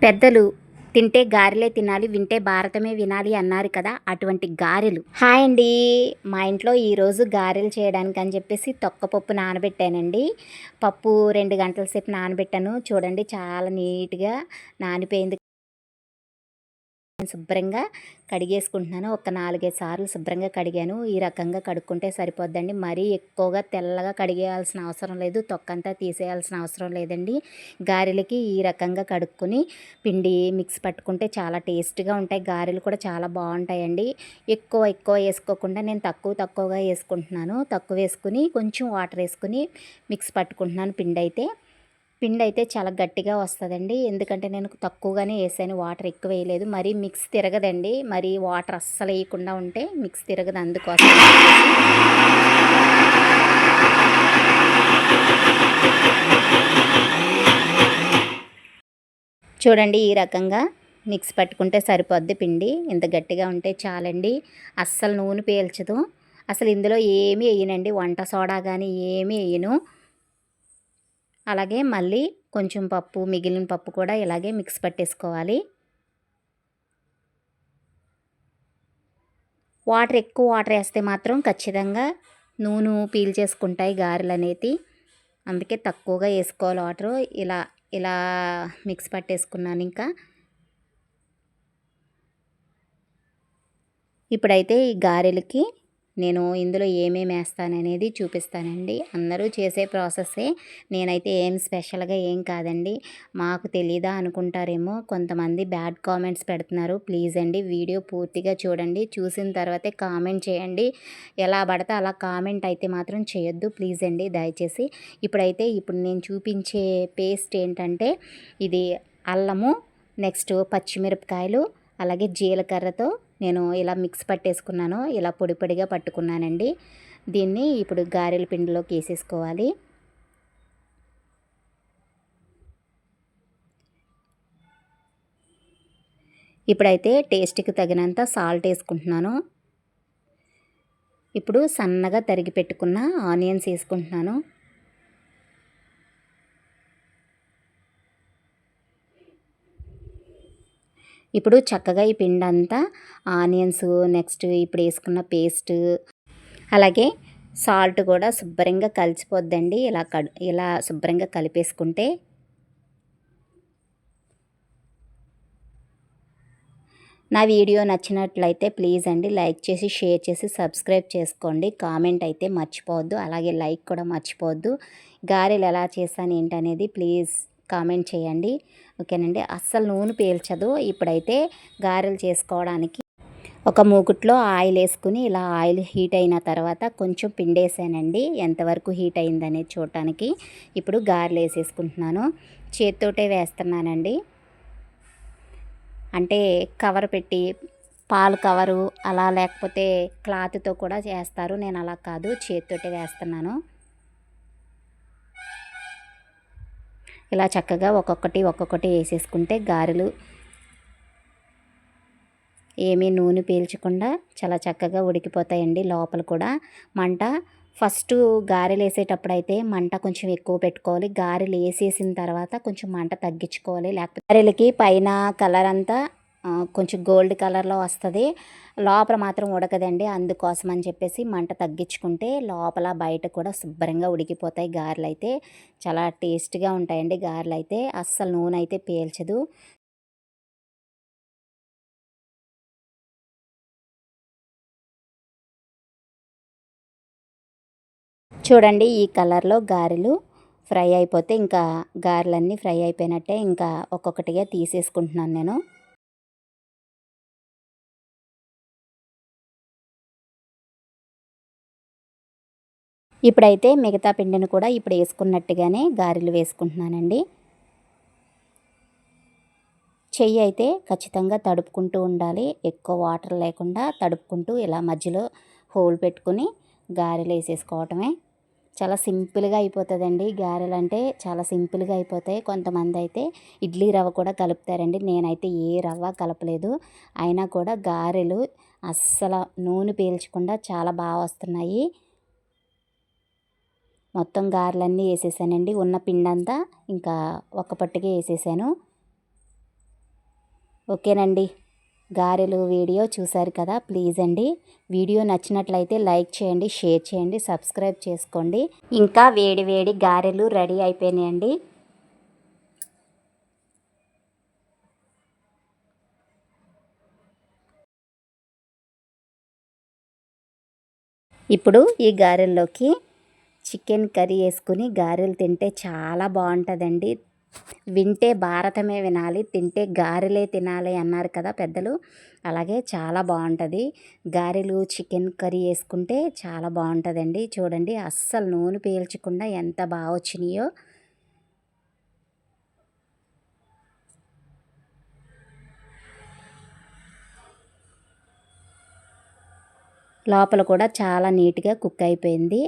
పెద్దలు తింటే గారెలే తినాలి, వింటే భారతమే వినాలి అన్నారు కదా! అటువంటి గారెలు. హాయ్ అండి. మా ఇంట్లో ఈరోజు గారెలు చేయడానికి అని చెప్పేసి తొక్కపప్పు నానబెట్టానండి. పప్పు 2 గంటల సేపు నానబెట్టాను. చూడండి చాలా నీట్‌గా నానిపోయింది. శుభ్రంగా కడిగేసుకుంటున్నాను. ఒక 4, 5 సార్లు శుభ్రంగా కడిగాను. ఈ రకంగా కడుక్కుంటే సరిపోద్దండి. మరీ ఎక్కువగా తెల్లగా కడిగేయాల్సిన అవసరం లేదు. తొక్కంతా తీసేయాల్సిన అవసరం లేదండి. గారెలకి ఈ రకంగా కడుక్కొని పిండి మిక్స్ పట్టుకుంటే చాలా టేస్ట్‌గా ఉంటాయి. గారెలు కూడా చాలా బావుంటాయండి. ఎక్కువ వేసుకోకుండా నేను తక్కువగా వేసుకుంటున్నాను. తక్కువ వేసుకొని కొంచెం వాటర్ వేసుకొని మిక్స్ పట్టుకుంటున్నాను పిండైతే. పిండైతే చాలా గట్టిగా వస్తదండి. ఎందుకంటే నేను తక్కువగానే ఏసాను. వాటర్ ఎక్కువ వేయలేదు. మరీ మిక్స్ తిరగదండి. మరి వాటర్ అస్సలేయకుండా ఉంటే మిక్స్ తిరగదు అందుకోసం అని చెప్పేసి. చూడండి ఈ రకంగా మిక్స్ పట్టుకుంటే సరిపోద్ది పిండి. ఇంత గట్టిగా ఉంటే చాలండి. అస్సలు నూనె పీల్చదు. అసలు ఇందులో ఏమీ ఎయ్యనండి. వంట సోడా గానీ ఏమీ ఎయ్యను. అలాగే మళ్ళీ కొంచెం పప్పు, మిగిలిన పప్పు కూడా ఇలాగే మిక్స్ పట్టేసుకోవాలి. ఎక్కువ వాటర్ వేస్తే మాత్రం ఖచ్చితంగా నూనె పీల్చేసుకుంటాయి గారెలనేది. అందుకే తక్కువగా వేసుకోవాలి వాటరు. ఇలా ఇలా మిక్స్ పట్టేసుకున్నాను ఇంకా. ఇప్పుడైతే ఈ గారెలకి నేను ఇందులో ఏమేమి వేస్తాననేది చూపిస్తానండి. అందరూ చేసే ప్రాసెస్సే. నేనైతే ఏం స్పెషల్‌గా ఏం కాదండి. మాకు తెలీదా అనుకుంటారేమో. కొంతమంది బ్యాడ్ కామెంట్స్ పెడుతున్నారు. ప్లీజ్ అండి వీడియో పూర్తిగా చూడండి. చూసిన తర్వాతే కామెంట్ చేయండి. ఎలా పడితే అలా కామెంట్ అయితే మాత్రం చేయొద్దు ప్లీజ్ అండి దయచేసి. ఇప్పుడు నేను చూపించే పేస్ట్ ఏంటంటే ఇది అల్లము, నెక్స్ట్ పచ్చిమిరపకాయలు, అలాగే జీలకర్రతో నేను ఇలా మిక్స్ పట్టేసుకున్నాను. ఇలా పొడి పొడిగా పట్టుకున్నానండి. దీన్ని ఇప్పుడు గారెల పిండిలోకి వేసేసుకోవాలి. ఇప్పుడైతే టేస్ట్‌కి తగినంత సాల్ట్ వేసుకుంటున్నాను. ఇప్పుడు సన్నగా తరిగి పెట్టుకున్న ఆనియన్స్ వేసుకుంటున్నాను. ఇప్పుడు చక్కగా ఈ పిండంతా ఆనియన్స్, నెక్స్ట్ ఇప్పుడు వేసుకున్న పేస్ట్, అలాగే సాల్ట్ కూడా శుభ్రంగా కలిసిపోద్దండి. ఇలా శుభ్రంగా కలిపేసుకుంటే. నా వీడియో నచ్చినట్లయితే ప్లీజ్ అండి లైక్ చేసి, షేర్ చేసి, సబ్స్క్రైబ్ చేసుకోండి. కామెంట్ అయితే మర్చిపోవద్దు. అలాగే లైక్ కూడా మర్చిపోవద్దు. గారెలు ఎలా చేశాను ఏంటనేది ప్లీజ్ కామెంట్ చేయండి. ఓకేనండి. అస్సలు నూనె పీల్చదు. ఇప్పుడైతే గారెలు చేసుకోవడానికి ఒక మూకుట్లో ఆయిల్ వేసుకుని ఇలా ఆయిల్ హీట్ అయిన తర్వాత కొంచెం పిండేసానండి. ఎంతవరకు హీట్ అయిందనేది చూడటానికి. ఇప్పుడు గారెలు వేసేసుకుంటున్నాను. చేత్తోటే వేస్తున్నానండి. అంటే కవర్ పెట్టి పాలు కవరు అలా లేకపోతే క్లాత్తో కూడా చేస్తారు. నేను అలా కాదు, చేత్తోటే వేస్తున్నాను. ఇలా చక్కగా ఒక్కొక్కటి వేసేసుకుంటే గారెలు ఏమీ నూనె పీల్చకుండా చాలా చక్కగా ఉడికిపోతాయండి. లోపల కూడా మంట ఫస్ట్ గారెలు వేసేటప్పుడు అయితే మంట కొంచెం ఎక్కువ పెట్టుకోవాలి. గారెలు వేసేసిన తర్వాత కొంచెం మంట తగ్గించుకోవాలి. లేకపోతే గారెలకి పైన కలర్ అంతా కొంచెం గోల్డ్ కలర్లో వస్తుంది, లోపల మాత్రం ఉడకదండి. అందుకోసం అని చెప్పేసి మంట తగ్గించుకుంటే లోపల బయట కూడా శుభ్రంగా ఉడికిపోతాయి. గారెలు అయితే చాలా టేస్ట్గా ఉంటాయండి. గారెలు అయితే అస్సలు నూనె అయితే పీల్చదు. చూడండి ఈ కలర్లో గారెలు ఫ్రై అయిపోతే ఇంకా గారెలన్నీ ఫ్రై అయిపోయినట్టే. ఇంకా ఒక్కొక్కటిగా తీసేసుకుంటున్నాను నేను. ఇప్పుడైతే మిగతా పిండిని కూడా ఇప్పుడు వేసుకున్నట్టుగానే గారెలు వేసుకుంటున్నానండి. చెయ్యి అయితే ఖచ్చితంగా తడుపుకుంటూ ఉండాలి. ఎక్కువ వాటర్ లేకుండా తడుపుకుంటూ ఇలా మధ్యలో హోల్ పెట్టుకుని గారెలు వేసేసుకోవటమే. చాలా సింపుల్గా అయిపోతుందండి. గారెలు అంటే చాలా సింపుల్గా అయిపోతాయి. కొంతమంది అయితే ఇడ్లీ రవ్వ కూడా కలుపుతారండి. నేనైతే ఏ రవ్వ కలపలేదు. అయినా కూడా గారెలు అస్సలు నూనె పీల్చకుండా చాలా బాగా వస్తున్నాయి. మొత్తం గారెలన్నీ వేసేసానండి. ఉన్న పిండంతా ఇంకా ఒక్క పట్టుగా వేసేసాను. ఓకేనండి, గారెలు వీడియో చూశారు కదా. ప్లీజ్ అండి, వీడియో నచ్చినట్లయితే లైక్ చేయండి, షేర్ చేయండి, సబ్స్క్రైబ్ చేసుకోండి. ఇంకా వేడి వేడి గారెలు రెడీ అయిపోయినాయండి. ఇప్పుడు ఈ గారెల్లోకి చికెన్ కర్రీ వేసుకుని గారెలు తింటే చాలా బాగుంటుందండి. వింటే భారతమే వినాలి, తింటే గారెలే తినాలి అన్నారు కదా పెద్దలు. అలాగే చాలా బాగుంటుంది. గారెలు చికెన్ కర్రీ వేసుకుంటే చాలా బాగుంటుందండి. చూడండి, అస్సలు నూనె పీల్చకుండా ఎంత బాగా వచ్చినాయో. లోపల కూడా చాలా నీట్గా కుక్ అయిపోయింది.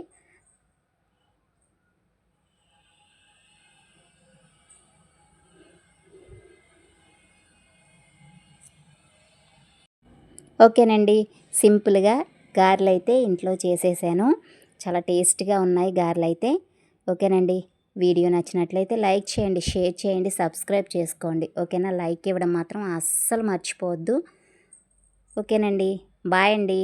ఓకేనండి, సింపుల్గా గారెలు అయితే ఇంట్లో చేసేసాను. చాలా టేస్ట్గా ఉన్నాయి గారెలు అయితే. ఓకేనండి, వీడియో నచ్చినట్లయితే లైక్ చేయండి, షేర్ చేయండి, సబ్స్క్రైబ్ చేసుకోండి. ఓకేనా, లైక్ ఇవ్వడం మాత్రం అస్సలు మర్చిపోవద్దు. ఓకేనండి, బాయ్ అండి.